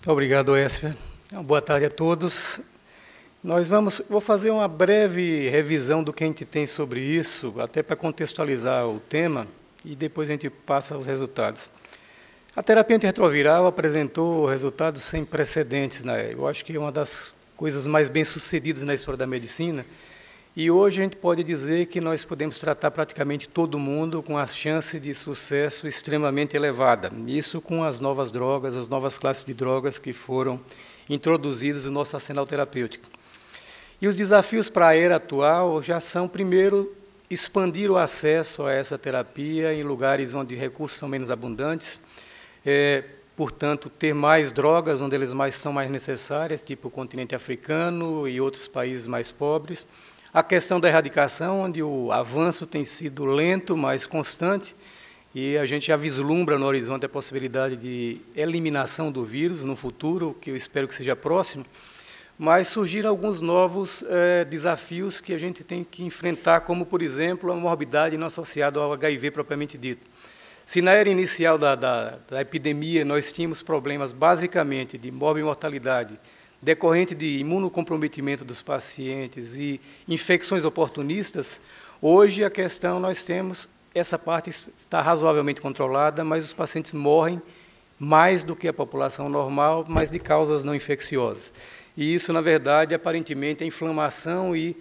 Muito obrigado, Esper. Boa tarde a todos. Vou fazer uma breve revisão do que a gente tem sobre isso, até para contextualizar o tema, e depois a gente passa aos resultados. A terapia antirretroviral apresentou resultados sem precedentes, né? Eu acho que é uma das coisas mais bem-sucedidas na história da medicina, e hoje a gente pode dizer que nós podemos tratar praticamente todo mundo com a chance de sucesso extremamente elevada. Isso com as novas drogas, as novas classes de drogas que foram introduzidas no nosso arsenal terapêutico. E os desafios para a era atual já são, primeiro, expandir o acesso a essa terapia em lugares onde recursos são menos abundantes, portanto, ter mais drogas onde elas são mais necessárias, tipo o continente africano e outros países mais pobres. A questão da erradicação, onde o avanço tem sido lento, mas constante, e a gente já vislumbra no horizonte a possibilidade de eliminação do vírus no futuro, que eu espero que seja próximo, mas surgiram alguns novos desafios que a gente tem que enfrentar, como, por exemplo, a morbidade não associada ao HIV propriamente dito. Se na era inicial da epidemia nós tínhamos problemas basicamente de morbimortalidade, decorrente de imunocomprometimento dos pacientes e infecções oportunistas, hoje a questão nós temos, essa parte está razoavelmente controlada, mas os pacientes morrem mais do que a população normal, mas de causas não infecciosas. E isso, na verdade, aparentemente, a inflamação e,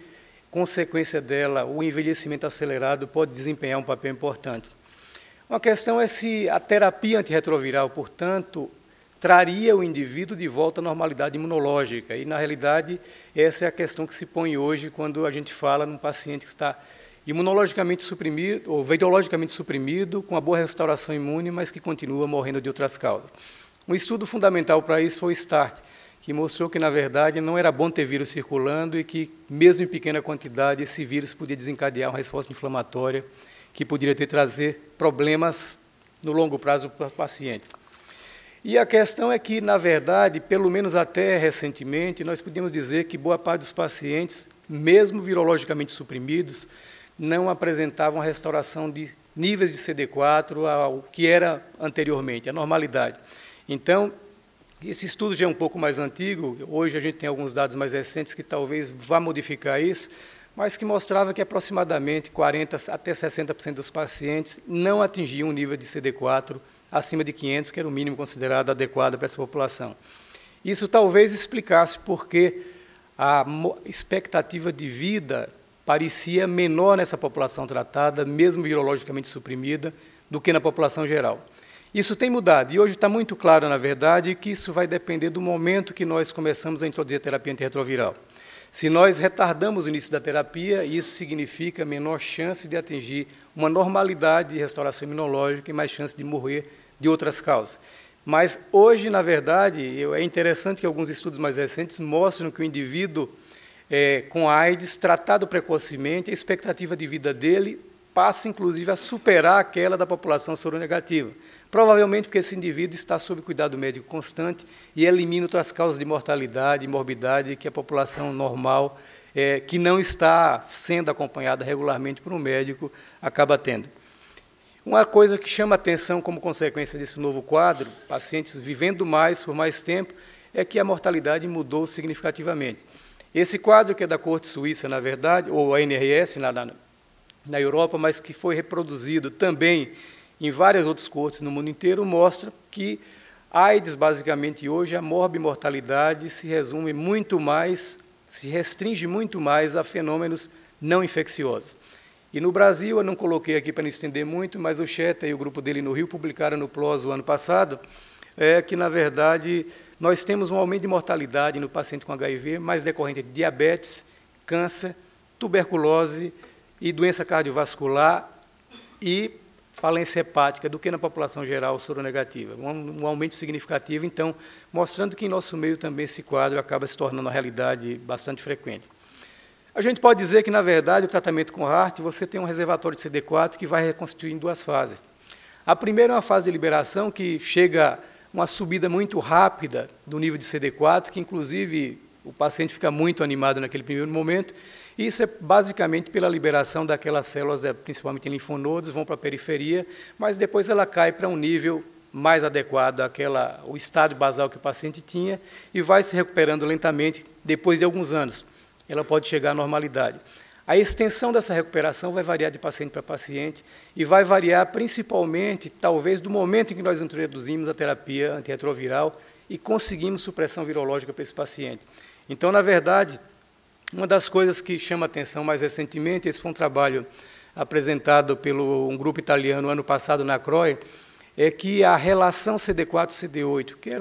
consequência dela, o envelhecimento acelerado pode desempenhar um papel importante. Uma questão é se a terapia antirretroviral, portanto, traria o indivíduo de volta à normalidade imunológica. E, na realidade, essa é a questão que se põe hoje quando a gente fala num paciente que está imunologicamente suprimido, ou virologicamente suprimido, com uma boa restauração imune, mas que continua morrendo de outras causas. Um estudo fundamental para isso foi o START, que mostrou que, na verdade, não era bom ter vírus circulando e que, mesmo em pequena quantidade, esse vírus podia desencadear uma resposta inflamatória que poderia trazer problemas no longo prazo para o paciente. E a questão é que, na verdade, pelo menos até recentemente, nós podíamos dizer que boa parte dos pacientes, mesmo virologicamente suprimidos, não apresentavam a restauração de níveis de CD4 ao que era anteriormente, a normalidade. Então, esse estudo já é um pouco mais antigo, hoje a gente tem alguns dados mais recentes que talvez vá modificar isso, mas que mostrava que aproximadamente 40% até 60% dos pacientes não atingiam um nível de CD4 acima de 500, que era o mínimo considerado adequado para essa população. Isso talvez explicasse por que a expectativa de vida parecia menor nessa população tratada, mesmo virologicamente suprimida, do que na população geral. Isso tem mudado, e hoje está muito claro, na verdade, que isso vai depender do momento que nós começamos a introduzir a terapia antirretroviral. Se nós retardamos o início da terapia, isso significa menor chance de atingir uma normalidade de restauração imunológica e mais chance de morrer de outras causas. Mas hoje, na verdade, é interessante que alguns estudos mais recentes mostram que o indivíduo com AIDS, tratado precocemente, a expectativa de vida dele passa, inclusive, a superar aquela da população soronegativa. Provavelmente porque esse indivíduo está sob cuidado médico constante e elimina outras causas de mortalidade e morbidade que a população normal, que não está sendo acompanhada regularmente por um médico, acaba tendo. Uma coisa que chama atenção como consequência desse novo quadro, pacientes vivendo mais por mais tempo, é que a mortalidade mudou significativamente. Esse quadro, que é da Corte Suíça, na verdade, ou a NRS, na Europa, mas que foi reproduzido também em várias outras cortes no mundo inteiro, mostra que a AIDS, basicamente, hoje, a morbimortalidade se resume muito mais, se restringe muito mais a fenômenos não infecciosos. E no Brasil, eu não coloquei aqui para não estender muito, mas o Cheta e o grupo dele no Rio publicaram no PLOS o ano passado, que, na verdade, nós temos um aumento de mortalidade no paciente com HIV, mais decorrente de diabetes, câncer, tuberculose e doença cardiovascular e falência hepática do que na população geral soronegativa. Um aumento significativo, então, mostrando que em nosso meio também esse quadro acaba se tornando uma realidade bastante frequente. A gente pode dizer que, na verdade, o tratamento com HAART, você tem um reservatório de CD4 que vai reconstituir em duas fases. A primeira é uma fase de liberação que chega a uma subida muito rápida do nível de CD4, que, inclusive, o paciente fica muito animado naquele primeiro momento. Isso é basicamente pela liberação daquelas células, principalmente em linfonodos, vão para a periferia, mas depois ela cai para um nível mais adequado ao estado basal que o paciente tinha e vai se recuperando lentamente depois de alguns anos. Ela pode chegar à normalidade. A extensão dessa recuperação vai variar de paciente para paciente e vai variar principalmente, talvez, do momento em que nós introduzimos a terapia antirretroviral e conseguimos supressão virológica para esse paciente. Então, na verdade, uma das coisas que chama atenção mais recentemente, esse foi um trabalho apresentado por um grupo italiano ano passado na CROI, é que a relação CD4-CD8, que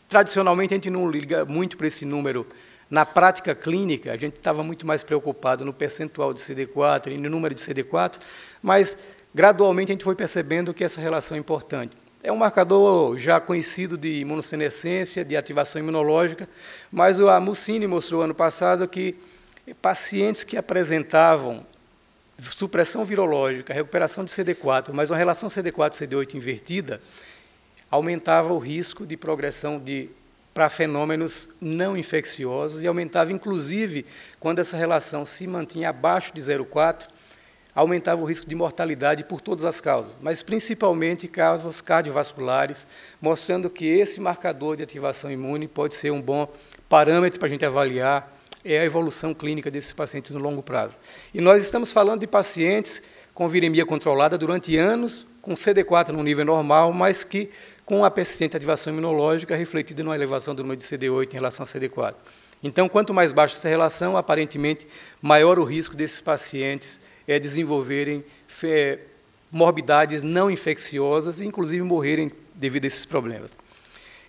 tradicionalmente a gente não liga muito para esse número. Na prática clínica, a gente estava muito mais preocupado no percentual de CD4 e no número de CD4, mas, gradualmente, a gente foi percebendo que essa relação é importante. É um marcador já conhecido de imunossenescência, de ativação imunológica, mas a Mussini mostrou ano passado que pacientes que apresentavam supressão virológica, recuperação de CD4, mas uma relação CD4-CD8 invertida, aumentava o risco de progressão para fenômenos não infecciosos e aumentava, inclusive, quando essa relação se mantinha abaixo de 0,4, aumentava o risco de mortalidade por todas as causas, mas principalmente causas cardiovasculares, mostrando que esse marcador de ativação imune pode ser um bom parâmetro para a gente avaliar a evolução clínica desses pacientes no longo prazo. E nós estamos falando de pacientes com viremia controlada durante anos, com CD4 no nível normal, mas que com a persistente ativação imunológica refletida numa elevação do número de CD8 em relação a CD4. Então, quanto mais baixa essa relação, aparentemente, maior o risco desses pacientes desenvolverem morbidades não infecciosas e, inclusive, morrerem devido a esses problemas.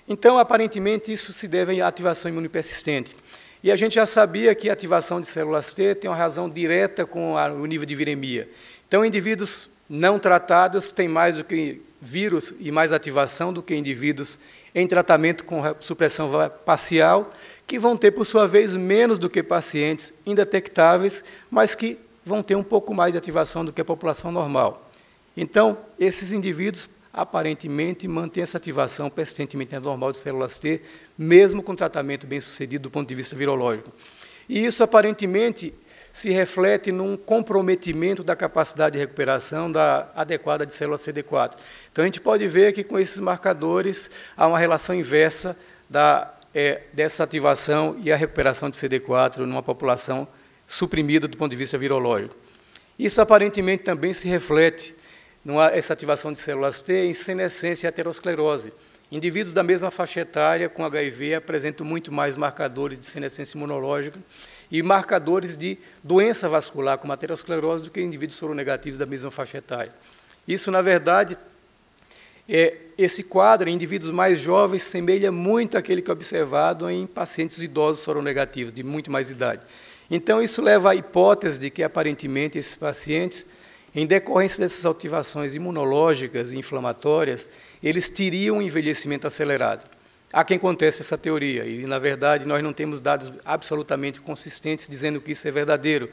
Então, aparentemente, isso se deve à ativação imune persistente. E a gente já sabia que a ativação de células T tem uma razão direta com o nível de viremia. Então, indivíduos não tratados têm mais do que vírus e mais ativação do que indivíduos em tratamento com supressão parcial, que vão ter, por sua vez, menos do que pacientes indetectáveis, mas que vão ter um pouco mais de ativação do que a população normal. Então, esses indivíduos, aparentemente, mantêm essa ativação persistentemente anormal de células T, mesmo com tratamento bem-sucedido do ponto de vista virológico. E isso, aparentemente, se reflete num comprometimento da capacidade de recuperação adequada de células CD4. Então, a gente pode ver que, com esses marcadores, há uma relação inversa dessa ativação e a recuperação de CD4 numa população suprimida do ponto de vista virológico. Isso, aparentemente, também se reflete essa ativação de células T em senescência e aterosclerose. Indivíduos da mesma faixa etária com HIV apresentam muito mais marcadores de senescência imunológica e marcadores de doença vascular, como aterosclerose, do que indivíduos soronegativos da mesma faixa etária. Isso, na verdade, esse quadro, em indivíduos mais jovens, semelha muito àquele que é observado em pacientes idosos soronegativos, de muito mais idade. Então, isso leva à hipótese de que, aparentemente, esses pacientes, em decorrência dessas ativações imunológicas e inflamatórias, eles teriam um envelhecimento acelerado. Há quem conteste essa teoria, e, na verdade, nós não temos dados absolutamente consistentes dizendo que isso é verdadeiro.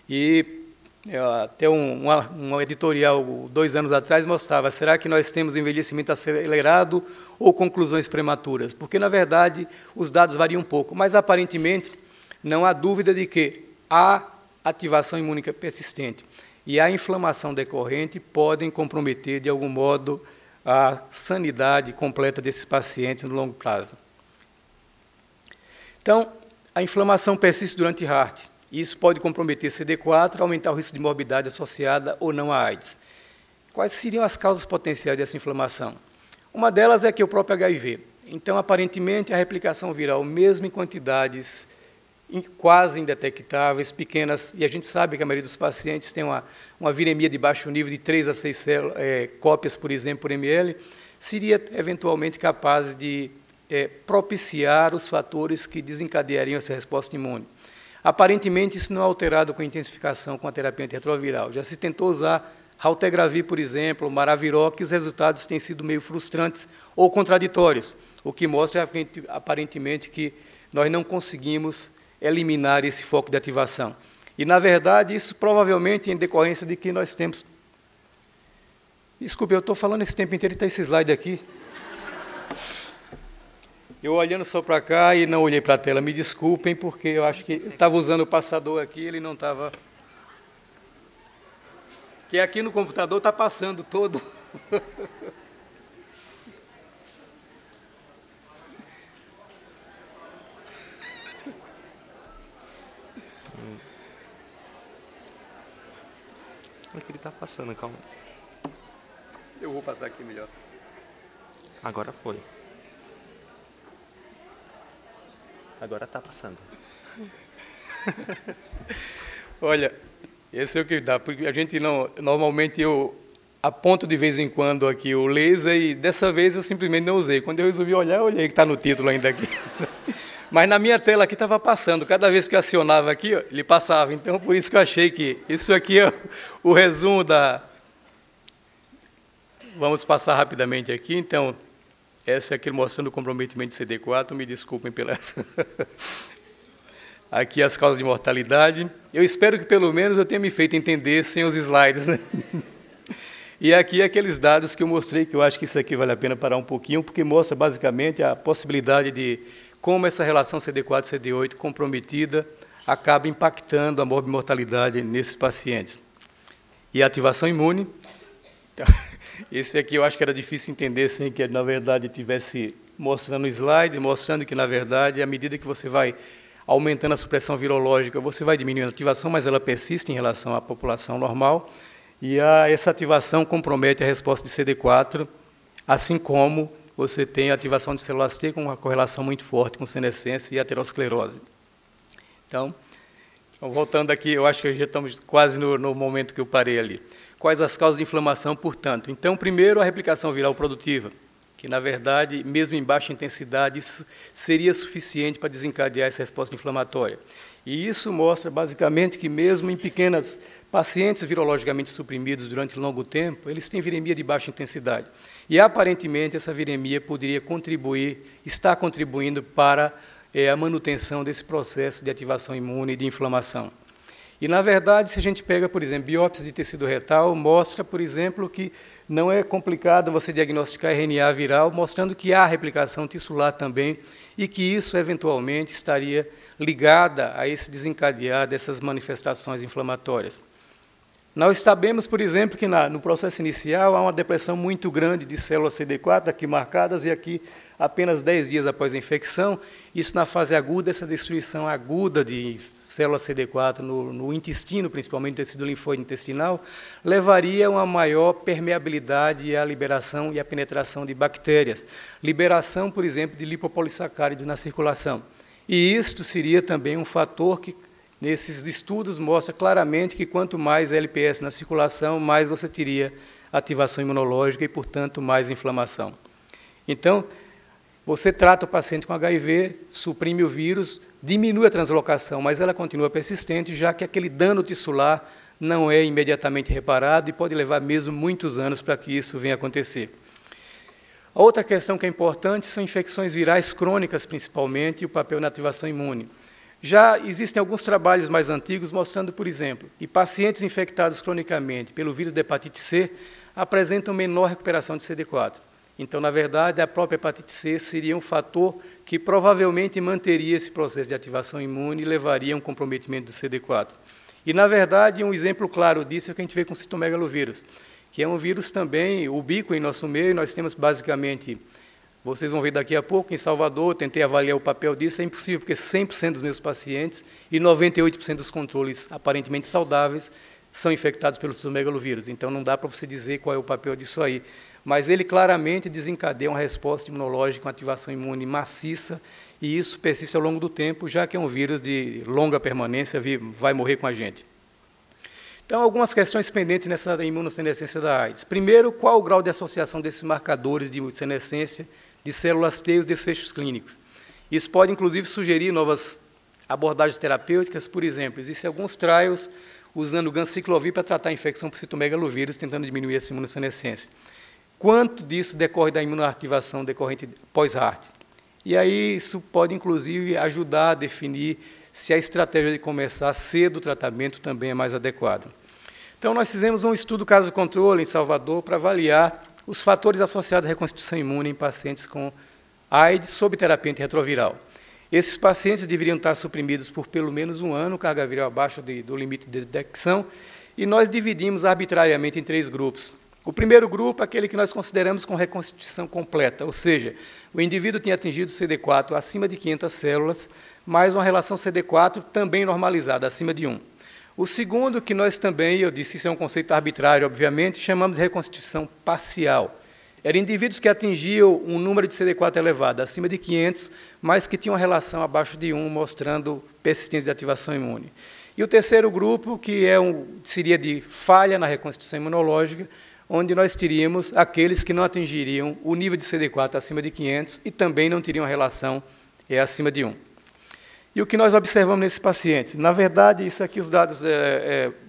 E até um editorial, 2 anos atrás, mostrava, será que nós temos envelhecimento acelerado ou conclusões prematuras? Porque, na verdade, os dados variam um pouco, mas, aparentemente, não há dúvida de que há ativação imúnica persistente e a inflamação decorrente podem comprometer, de algum modo, a sanidade completa desses pacientes no longo prazo. Então, a inflamação persiste durante HART. Isso pode comprometer CD4, aumentar o risco de morbidade associada ou não à AIDS. Quais seriam as causas potenciais dessa inflamação? Uma delas é que o próprio HIV. Então, aparentemente, a replicação viral, mesmo em quantidades quase indetectáveis, pequenas, e a gente sabe que a maioria dos pacientes tem uma viremia de baixo nível de 3 a 6 cópias, por exemplo, por ml, seria eventualmente capaz de propiciar os fatores que desencadeariam essa resposta imune. Aparentemente, isso não é alterado com a intensificação com a terapia antirretroviral. Já se tentou usar raltegravir, por exemplo, maraviroc, que os resultados têm sido meio frustrantes ou contraditórios, o que mostra, aparentemente, que nós não conseguimos eliminar esse foco de ativação. E, na verdade, isso provavelmente em decorrência de que nós temos... Desculpe, eu estou falando esse tempo inteiro e está esse slide aqui. Eu olhando só para cá e não olhei para a tela. Me desculpem, porque eu acho que eu estava usando o passador aqui, ele não estava... Que aqui no computador está passando todo. Aqui ele tá passando, calma. Eu vou passar aqui melhor. Agora foi. Agora tá passando. Olha, esse é o que dá, porque a gente não, normalmente eu aponto de vez em quando aqui o laser e dessa vez eu simplesmente não usei. Quando eu resolvi olhar, eu olhei que está no título ainda aqui. Mas na minha tela aqui estava passando, cada vez que eu acionava aqui, ó, ele passava. Então, por isso que eu achei que isso aqui é o resumo da... Vamos passar rapidamente aqui. Então, essa é aqui mostrando o comprometimento de CD4, me desculpem pela... Aqui as causas de mortalidade. Eu espero que pelo menos eu tenha me feito entender sem os slides, né? E aqui aqueles dados que eu mostrei, que eu acho que isso aqui vale a pena parar um pouquinho, porque mostra basicamente a possibilidade de como essa relação CD4 e CD8 comprometida acaba impactando a morbimortalidade nesses pacientes. E a ativação imune, esse aqui eu acho que era difícil entender sem que, na verdade, estivesse mostrando o slide, mostrando que, na verdade, à medida que você vai aumentando a supressão virológica, você vai diminuindo a ativação, mas ela persiste em relação à população normal, e essa ativação compromete a resposta de CD4, assim como você tem a ativação de células T com uma correlação muito forte com senescência e aterosclerose. Então, voltando aqui, eu acho que já estamos quase no momento que eu parei ali. Quais as causas de inflamação, portanto? Então, primeiro, a replicação viral produtiva, que, na verdade, mesmo em baixa intensidade, isso seria suficiente para desencadear essa resposta inflamatória. E isso mostra, basicamente, que mesmo em pequenas pacientes virologicamente suprimidos durante longo tempo, eles têm viremia de baixa intensidade. E, aparentemente, essa viremia poderia contribuir, está contribuindo para a manutenção desse processo de ativação imune e de inflamação. E, na verdade, se a gente pega, por exemplo, biópsia de tecido retal, mostra, por exemplo, que não é complicado você diagnosticar RNA viral, mostrando que há replicação tissular também e que isso, eventualmente, estaria ligada a esse desencadear dessas manifestações inflamatórias. Nós sabemos, por exemplo, que no processo inicial há uma depressão muito grande de células CD4, aqui marcadas, e aqui apenas 10 dias após a infecção. Isso na fase aguda, essa destruição aguda de células CD4 no intestino, principalmente no tecido linfóide intestinal, levaria a uma maior permeabilidade à liberação e à penetração de bactérias. Liberação, por exemplo, de lipopolissacárides na circulação. E isto seria também um fator que, nesses estudos, mostra claramente que quanto mais LPS na circulação, mais você teria ativação imunológica e, portanto, mais inflamação. Então, você trata o paciente com HIV, suprime o vírus, diminui a translocação, mas ela continua persistente, já que aquele dano tissular não é imediatamente reparado e pode levar mesmo muitos anos para que isso venha a acontecer. A outra questão que é importante são infecções virais crônicas, principalmente, e o papel na ativação imune. Já existem alguns trabalhos mais antigos mostrando, por exemplo, que pacientes infectados cronicamente pelo vírus da hepatite C apresentam menor recuperação de CD4. Então, na verdade, a própria hepatite C seria um fator que provavelmente manteria esse processo de ativação imune e levaria a um comprometimento do CD4. E, na verdade, um exemplo claro disso é o que a gente vê com o citomegalovírus, que é um vírus também ubíquo em nosso meio. Nós temos basicamente... Vocês vão ver daqui a pouco, em Salvador, eu tentei avaliar o papel disso, é impossível, porque 100% dos meus pacientes e 98% dos controles aparentemente saudáveis são infectados pelo citomegalovírus. Então, não dá para você dizer qual é o papel disso aí. Mas ele claramente desencadeia uma resposta imunológica com ativação imune maciça, e isso persiste ao longo do tempo, já que é um vírus de longa permanência, vai morrer com a gente. Então, algumas questões pendentes nessa imunossenescência da AIDS. Primeiro, qual o grau de associação desses marcadores de senescência de células T e os desfechos clínicos? Isso pode, inclusive, sugerir novas abordagens terapêuticas. Por exemplo, existem alguns trials usando ganciclovir para tratar a infecção por citomegalovírus, tentando diminuir essa imunossenescência. Quanto disso decorre da imunoativação decorrente pós-HART? E aí isso pode, inclusive, ajudar a definir se a estratégia de começar cedo o tratamento também é mais adequada. Então, nós fizemos um estudo caso-controle em Salvador para avaliar os fatores associados à reconstituição imune em pacientes com AIDS sob terapia antirretroviral. Esses pacientes deveriam estar suprimidos por pelo menos um ano, carga viral abaixo do limite de detecção, e nós dividimos arbitrariamente em 3 grupos. O primeiro grupo é aquele que nós consideramos com reconstituição completa, ou seja, o indivíduo tinha atingido CD4 acima de 500 células, mais uma relação CD4 também normalizada, acima de 1. O segundo, que nós também, eu disse, isso é um conceito arbitrário, obviamente, chamamos de reconstituição parcial. Eram indivíduos que atingiam um número de CD4 elevado, acima de 500, mas que tinham uma relação abaixo de 1, mostrando persistência de ativação imune. E o terceiro grupo, que seria de falha na reconstituição imunológica, onde nós teríamos aqueles que não atingiriam o nível de CD4 acima de 500 e também não teriam relação acima de 1. E o que nós observamos nesses pacientes? Na verdade, isso aqui, os dados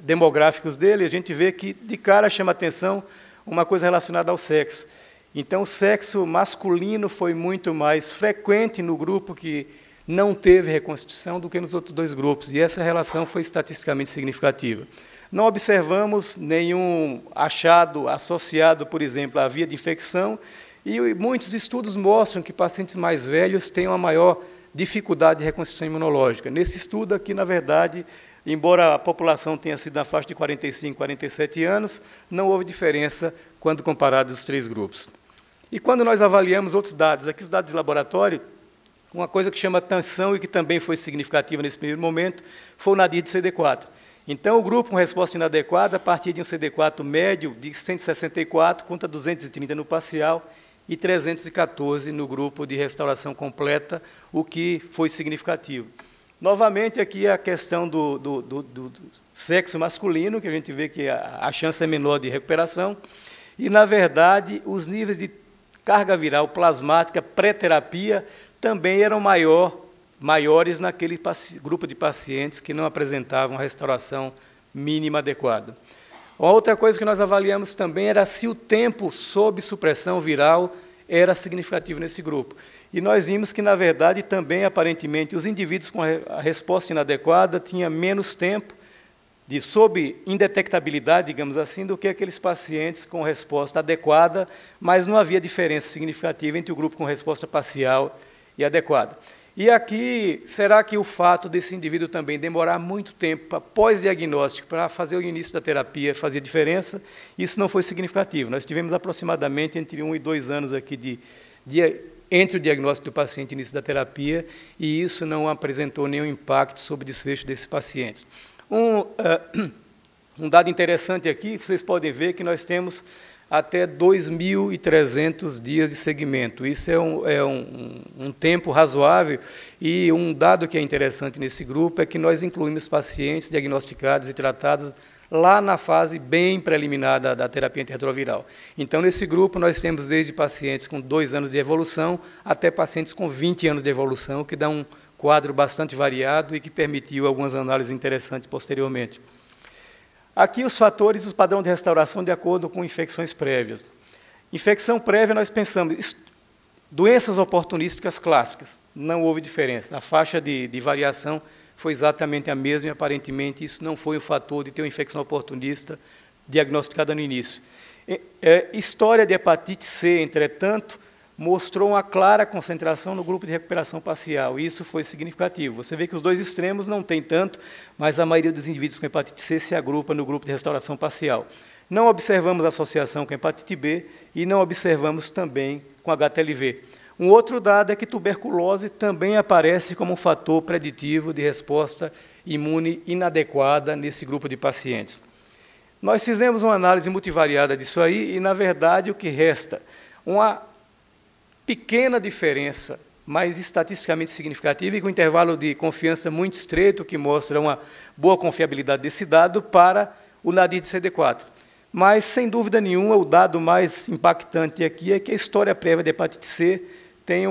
demográficos dele, a gente vê que, de cara, chama atenção uma coisa relacionada ao sexo. Então, o sexo masculino foi muito mais frequente no grupo que não teve reconstituição do que nos outros dois grupos, e essa relação foi estatisticamente significativa. Não observamos nenhum achado associado, por exemplo, à via de infecção, e muitos estudos mostram que pacientes mais velhos têm uma maior dificuldade de reconstituição imunológica. Nesse estudo aqui, na verdade, embora a população tenha sido na faixa de 45, 47 anos, não houve diferença quando comparado os três grupos. E quando nós avaliamos outros dados, aqui os dados de laboratório, uma coisa que chama atenção e que também foi significativa nesse primeiro momento foi o nadir de CD4. Então, o grupo com resposta inadequada, a partir de um CD4 médio de 164, conta 230 no parcial e 314 no grupo de restauração completa, o que foi significativo. Novamente, aqui a questão do sexo masculino, que a gente vê que a chance é menor de recuperação, e, na verdade, os níveis de carga viral plasmática pré-terapia também eram maiores naquele grupo de pacientes que não apresentavam restauração mínima adequada. Outra coisa que nós avaliamos também era se o tempo sob supressão viral era significativo nesse grupo. E nós vimos que, na verdade, também, aparentemente, os indivíduos com a resposta inadequada tinham menos tempo sob indetectabilidade, digamos assim, do que aqueles pacientes com resposta adequada, mas não havia diferença significativa entre o grupo com resposta parcial e adequada. E aqui, será que o fato desse indivíduo também demorar muito tempo pós-diagnóstico para fazer o início da terapia fazia diferença? Isso não foi significativo. Nós tivemos aproximadamente entre 1 e 2 anos aqui entre o diagnóstico do paciente e o início da terapia, e isso não apresentou nenhum impacto sobre o desfecho desses pacientes. Um dado interessante aqui, vocês podem ver que nós temos até 2.300 dias de segmento. Isso é um tempo razoável, e um dado que é interessante nesse grupo é que nós incluímos pacientes diagnosticados e tratados lá na fase bem preliminar da terapia antirretroviral. Então, nesse grupo, nós temos desde pacientes com 2 anos de evolução até pacientes com 20 anos de evolução, o que dá um quadro bastante variado e que permitiu algumas análises interessantes posteriormente. Aqui os fatores, os padrões de restauração de acordo com infecções prévias. Infecção prévia, nós pensamos, doenças oportunísticas clássicas, não houve diferença. A faixa de variação foi exatamente a mesma e, aparentemente, isso não foi um fator de ter uma infecção oportunista diagnosticada no início. História de hepatite C, entretanto, mostrou uma clara concentração no grupo de recuperação parcial, e isso foi significativo. Você vê que os dois extremos não tem tanto, mas a maioria dos indivíduos com hepatite C se agrupa no grupo de restauração parcial. Não observamos associação com hepatite B e não observamos também com HTLV. Um outro dado é que tuberculose também aparece como um fator preditivo de resposta imune inadequada nesse grupo de pacientes. Nós fizemos uma análise multivariada disso aí e, na verdade, o que resta? Uma pequena diferença, mas estatisticamente significativa e com intervalo de confiança muito estreito, que mostra uma boa confiabilidade desse dado para o nadir de CD4. Mas, sem dúvida nenhuma, o dado mais impactante aqui é que a história prévia de hepatite C tem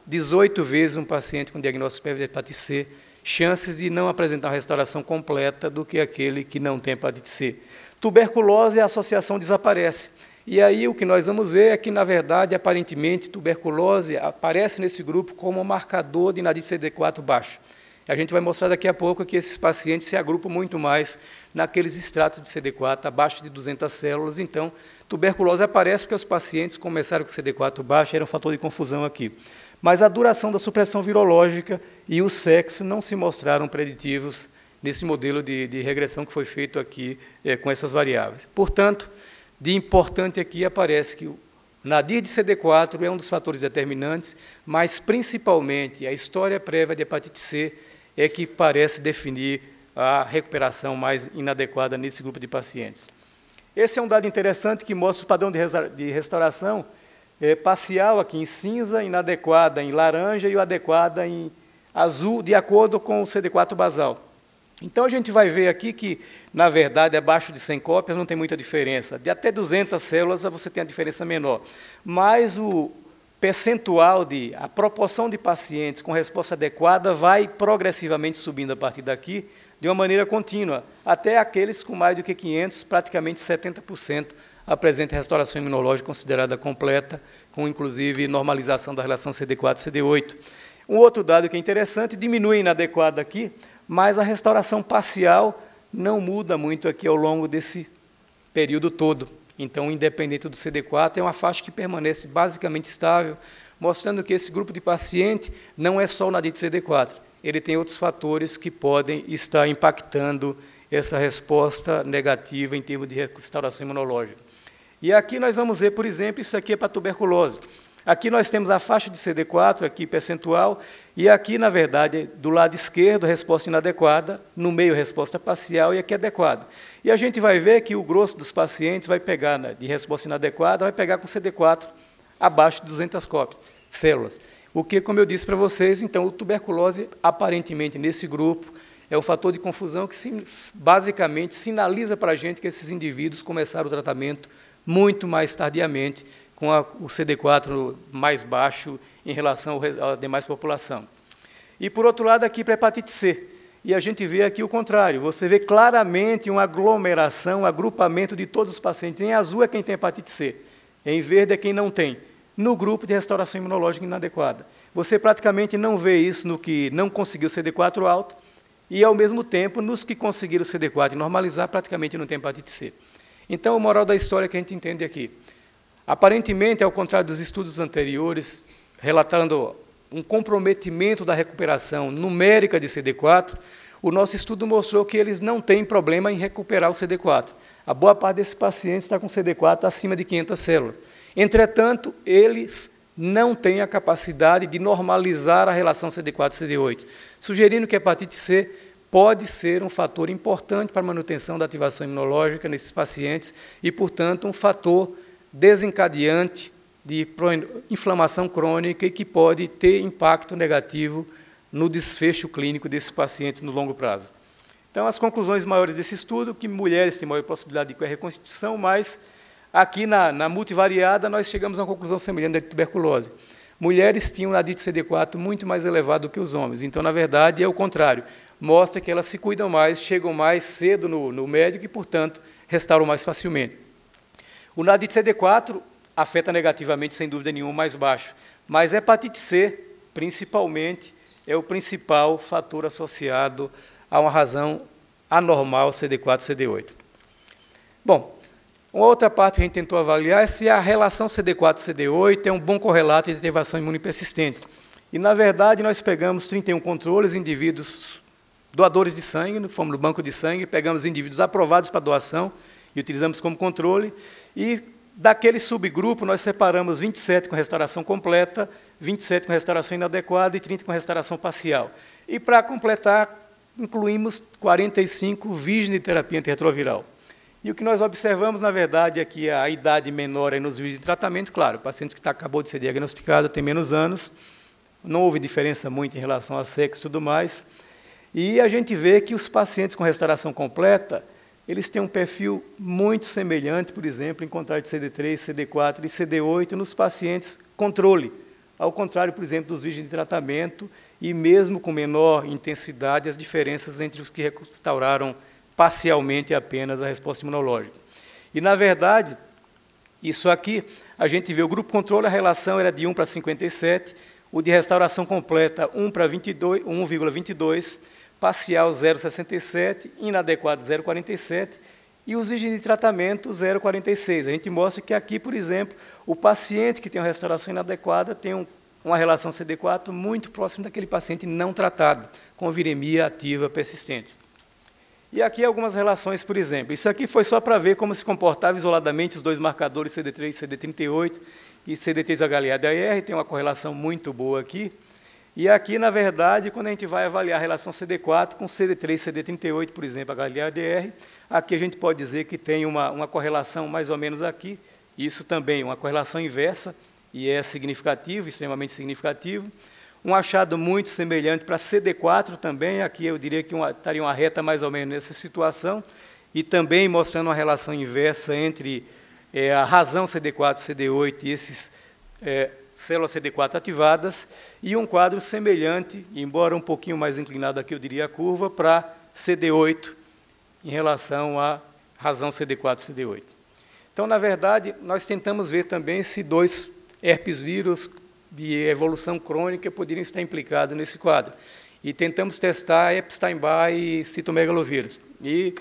18 vezes um paciente com diagnóstico prévio de hepatite C, chances de não apresentar uma restauração completa do que aquele que não tem hepatite C. Tuberculose, a associação desaparece. E aí o que nós vamos ver é que, na verdade, aparentemente, tuberculose aparece nesse grupo como um marcador de nadir de CD4 baixo. A gente vai mostrar daqui a pouco que esses pacientes se agrupam muito mais naqueles estratos de CD4 abaixo de 200 células. Então, tuberculose aparece porque os pacientes começaram com CD4 baixo, era um fator de confusão aqui. Mas a duração da supressão virológica e o sexo não se mostraram preditivos nesse modelo de regressão que foi feito aqui com essas variáveis. Portanto, de importante aqui aparece que o nadir de CD4 é um dos fatores determinantes, mas, principalmente, a história prévia de hepatite C é que parece definir a recuperação mais inadequada nesse grupo de pacientes. Esse é um dado interessante que mostra o padrão de restauração parcial aqui em cinza, inadequada em laranja e o adequada em azul, de acordo com o CD4 basal. Então, a gente vai ver aqui que, na verdade, abaixo de 100 cópias não tem muita diferença. De até 200 células, você tem a diferença menor. Mas o percentual a proporção de pacientes com resposta adequada vai progressivamente subindo a partir daqui, de uma maneira contínua, até aqueles com mais do que 500, praticamente 70%, apresentam restauração imunológica considerada completa, com, inclusive, normalização da relação CD4-CD8. Um outro dado que é interessante, diminui inadequada aqui, mas a restauração parcial não muda muito aqui ao longo desse período todo. Então, independente do CD4, é uma faixa que permanece basicamente estável, mostrando que esse grupo de paciente não é só o NADIT CD4, ele tem outros fatores que podem estar impactando essa resposta negativa em termos de restauração imunológica. E aqui nós vamos ver, por exemplo, isso aqui é para tuberculose. Aqui nós temos a faixa de CD4, aqui percentual, e aqui, na verdade, do lado esquerdo, resposta inadequada, no meio, resposta parcial, e aqui adequada. E a gente vai ver que o grosso dos pacientes vai pegar, de resposta inadequada, vai pegar com CD4 abaixo de 200 cópias, células. O que, como eu disse para vocês, então, o tuberculose, aparentemente, nesse grupo, é um fator de confusão que, basicamente, sinaliza para a gente que esses indivíduos começaram o tratamento muito mais tardiamente, com o CD4 mais baixo em relação à demais população. E, por outro lado, aqui para a hepatite C. E a gente vê aqui o contrário. Você vê claramente uma aglomeração, um agrupamento de todos os pacientes. Em azul é quem tem hepatite C, em verde é quem não tem, no grupo de restauração imunológica inadequada. Você praticamente não vê isso no que não conseguiu CD4 alto e, ao mesmo tempo, nos que conseguiram CD4 normalizar, praticamente não tem hepatite C. Então, a moral da história que a gente entende aqui. Aparentemente, ao contrário dos estudos anteriores, relatando um comprometimento da recuperação numérica de CD4, o nosso estudo mostrou que eles não têm problema em recuperar o CD4. A boa parte desses pacientes está com CD4 acima de 500 células. Entretanto, eles não têm a capacidade de normalizar a relação CD4-CD8, sugerindo que a hepatite C pode ser um fator importante para a manutenção da ativação imunológica nesses pacientes e, portanto, um fator desencadeante de inflamação crônica e que pode ter impacto negativo no desfecho clínico desses pacientes no longo prazo. Então, as conclusões maiores desse estudo, que mulheres têm maior possibilidade de reconstituição, mas aqui na multivariada nós chegamos a uma conclusão semelhante da tuberculose. Mulheres tinham NADIT CD4 muito mais elevado do que os homens, então, na verdade, é o contrário. Mostra que elas se cuidam mais, chegam mais cedo no médico e, portanto, restauram mais facilmente. O NADIT CD4 afeta negativamente, sem dúvida nenhuma, mais baixo, mas a hepatite C, principalmente, é o principal fator associado a uma razão anormal CD4-CD8. Bom, uma outra parte que a gente tentou avaliar é se a relação CD4-CD8 é um bom correlato de ativação imune persistente. E, na verdade, nós pegamos 31 controles, indivíduos doadores de sangue, fomos no banco de sangue, pegamos indivíduos aprovados para doação e utilizamos como controle, e daquele subgrupo nós separamos 27 com restauração completa, 27 com restauração inadequada e 30 com restauração parcial. E, para completar, incluímos 45 virgens de terapia antirretroviral. E o que nós observamos, na verdade, é que a idade menor é nos virgens de tratamento, claro, pacientes que acabou de ser diagnosticado, tem menos anos, não houve diferença muito em relação a sexo e tudo mais. E a gente vê que os pacientes com restauração completa, eles têm um perfil muito semelhante, por exemplo, em contrário de CD3, CD4 e CD8 nos pacientes controle, ao contrário, por exemplo, dos virgens de tratamento, e mesmo com menor intensidade, as diferenças entre os que restauraram parcialmente apenas a resposta imunológica. E, na verdade, isso aqui, a gente vê o grupo controle, a relação era de 1 para 57, o de restauração completa 1 para 1,22, parcial 0,67, inadequado 0,47, e os virgens de tratamento 0,46. A gente mostra que aqui, por exemplo, o paciente que tem uma restauração inadequada tem uma relação CD4 muito próxima daquele paciente não tratado, com viremia ativa persistente. E aqui algumas relações, por exemplo. Isso aqui foi só para ver como se comportava isoladamente os dois marcadores CD3 e CD38 e CD3 HLA-DR, tem uma correlação muito boa aqui. E aqui, na verdade, quando a gente vai avaliar a relação CD4 com CD3, CD38, por exemplo, HLA-DR, aqui a gente pode dizer que tem uma correlação mais ou menos aqui, isso também, uma correlação inversa, e é significativo, extremamente significativo. Um achado muito semelhante para CD4 também, aqui eu diria que estaria uma reta mais ou menos nessa situação, e também mostrando uma relação inversa entre a razão CD4, CD8 e esses células CD4 ativadas, e um quadro semelhante, embora um pouquinho mais inclinado aqui, eu diria a curva, para CD8 em relação à razão CD4, CD8. Então, na verdade, nós tentamos ver também se 2 herpes vírus de evolução crônica poderiam estar implicados nesse quadro. E tentamos testar Epstein-Barr e citomegalovírus. E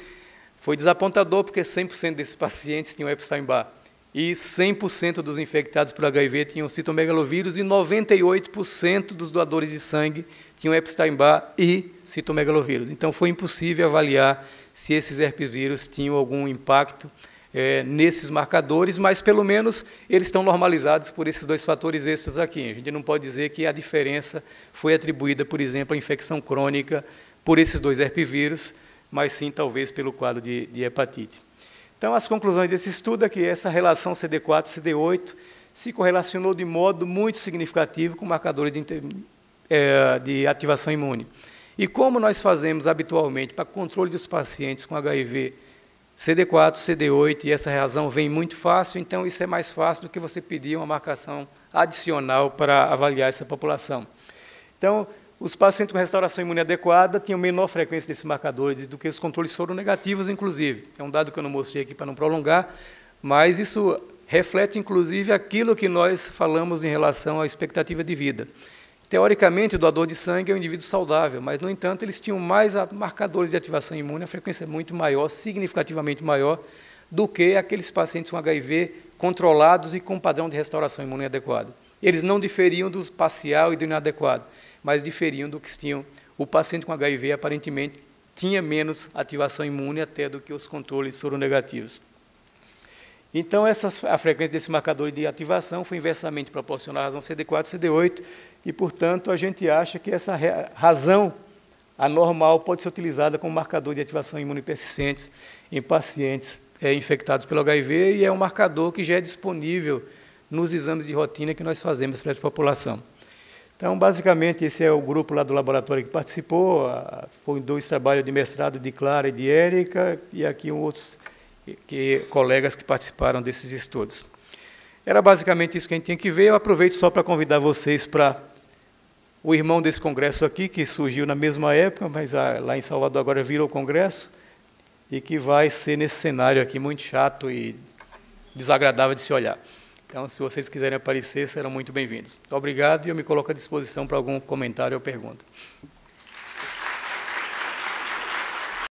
foi desapontador, porque 100% desses pacientes tinham Epstein-Barr. E 100% dos infectados por HIV tinham citomegalovírus e 98% dos doadores de sangue tinham Epstein-Barr e citomegalovírus. Então, foi impossível avaliar se esses herpes vírus tinham algum impacto nesses marcadores, mas, pelo menos, eles estão normalizados por esses 2 fatores extras aqui. A gente não pode dizer que a diferença foi atribuída, por exemplo, à infecção crônica por esses 2 herpes vírus, mas sim, talvez, pelo quadro de hepatite. Então, as conclusões desse estudo é que essa relação CD4-CD8 se correlacionou de modo muito significativo com marcadores de ativação imune. E como nós fazemos habitualmente para controle dos pacientes com HIV, CD4, CD8, e essa razão vem muito fácil, então isso é mais fácil do que você pedir uma marcação adicional para avaliar essa população. Então, os pacientes com restauração imune adequada tinham menor frequência desses marcadores do que os controles soronegativos, inclusive. É um dado que eu não mostrei aqui para não prolongar, mas isso reflete, inclusive, aquilo que nós falamos em relação à expectativa de vida. Teoricamente, o doador de sangue é um indivíduo saudável, mas, no entanto, eles tinham mais marcadores de ativação imune, a frequência é muito maior, significativamente maior, do que aqueles pacientes com HIV controlados e com padrão de restauração imune adequado. Eles não diferiam do parcial e do inadequado, mas diferiam do que tinham. O paciente com HIV, aparentemente, tinha menos ativação imune até do que os controles soronegativos. Então, a frequência desse marcador de ativação foi inversamente proporcional à razão CD4 e CD8, e, portanto, a gente acha que essa razão anormal pode ser utilizada como marcador de ativação imune persistentes em pacientes infectados pelo HIV, e é um marcador que já é disponível nos exames de rotina que nós fazemos para essa população. Então, basicamente, esse é o grupo lá do laboratório que participou, foram 2 trabalhos de mestrado de Clara e de Érica, e aqui outros colegas que participaram desses estudos. Era basicamente isso que a gente tinha que ver. Eu aproveito só para convidar vocês para o irmão desse congresso aqui, que surgiu na mesma época, mas lá em Salvador agora virou congresso, e que vai ser nesse cenário aqui muito chato e desagradável de se olhar. Então, se vocês quiserem aparecer, serão muito bem-vindos. Muito obrigado, e eu me coloco à disposição para algum comentário ou pergunta.